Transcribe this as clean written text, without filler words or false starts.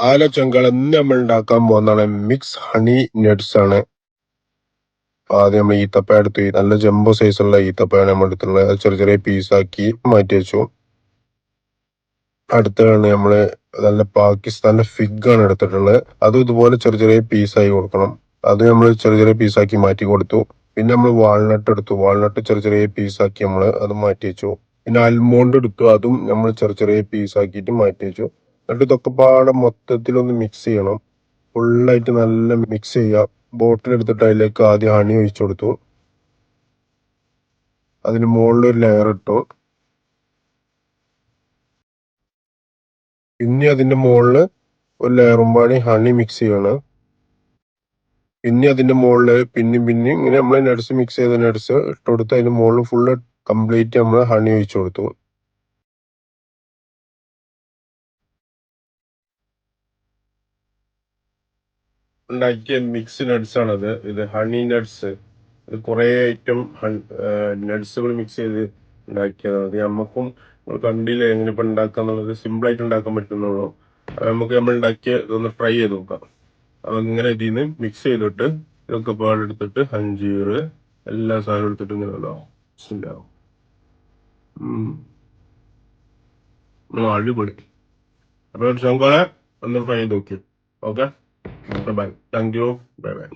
ആലോചങ്കൾ ഇന്ന് നമ്മൾ ഉണ്ടാക്കാൻ പോകുന്നതാണ് മിക്സ് ഹണി നട്ട്സ് ആണ്. ആദ്യം നമ്മൾ ഈത്തപ്പഴം എടുത്ത് നല്ല ജംബോ സൈസുള്ള ഈത്തപ്പഴമാണ് നമ്മൾ എടുത്തുള്ളത്. അത് ചെറിയ ചെറിയ പീസാക്കി മാറ്റി വെച്ചു. അടുത്താണ് നമ്മള് നല്ല പാകിസ്ഥാന്റെ ഫിഗ് ആണ് എടുത്തിട്ടുള്ളത്. അതും ഇതുപോലെ ചെറിയ ചെറിയ പീസായി കൊടുക്കണം. അത് നമ്മൾ ചെറിയ ചെറിയ പീസാക്കി മാറ്റി കൊടുത്തു. പിന്നെ നമ്മൾ വാൾനട്ട് എടുത്തു. വാൾനട്ട് ചെറിയ ചെറിയ പീസാക്കി നമ്മൾ അത് മാറ്റി വെച്ചു. പിന്നെ അൽമോണ്ട് എടുത്തു. അതും നമ്മൾ ചെറിയ ചെറിയ പീസാക്കിയിട്ട് മാറ്റി വെച്ചു. എന്നിട്ട് ഇതൊക്കെ പാടെ മൊത്തത്തിലൊന്ന് മിക്സ് ചെയ്യണം. ഫുള്ളായിട്ട് നല്ല മിക്സ് ചെയ്യുക. ബോട്ടിൽ എടുത്തിട്ട് അതിലേക്ക് ആദ്യം ഹണി ഒഴിച്ചു കൊടുത്തു. അതിന് മുകളിൽ ഒരു ലെയർ ഇട്ടു. പിന്നെ അതിന്റെ മുകളിൽ ഒരു ലെയറും പാടി ഹണി മിക്സ് ചെയ്യണം. പിന്നെ അതിന്റെ മുകളിൽ പിന്നെയും ഇങ്ങനെ നമ്മൾ നട്സ് മിക്സ് ചെയ്ത നട്സ് ഇട്ട് കൊടുത്ത് അതിന്റെ മുകളിൽ ഫുള്ള് കംപ്ലീറ്റ് നമ്മൾ ഹണി ഒഴിച്ചു കൊടുത്തു. ഉണ്ടാക്കിയ മിക്സ് നട്സ് ആണത്. ഇത് ഹണി നട്സ്. ഇത് കുറെ ഐറ്റം നട്സുകൾ മിക്സ് ചെയ്ത് ഉണ്ടാക്കിയതാണ്. അത് നമുക്കും കണ്ടില്ലേ എങ്ങനെ ഇപ്പൊ ഉണ്ടാക്കാന്നുള്ളത്. സിമ്പിൾ ആയിട്ട് ഉണ്ടാക്കാൻ പറ്റുന്നുള്ളൂ. നമുക്ക് നമ്മൾ ഉണ്ടാക്കിയ ഇതൊന്ന് ട്രൈ ചെയ്ത് നോക്കാം. അപ്പൊ ഇങ്ങനെ ഇതിന്ന് മിക്സ് ചെയ്തിട്ട് ഇതൊക്കെ പാടെടുത്തിട്ട് അഞ്ചീർ എല്ലാ സാധനവും എടുത്തിട്ട് ഇങ്ങനെ ഇതാവും. അടിപൊളി. അപ്പൊ ശങ്കളെ ഒന്ന് ട്രൈ ചെയ്ത് നോക്കി. Okay, bye. Thank you. Bye by.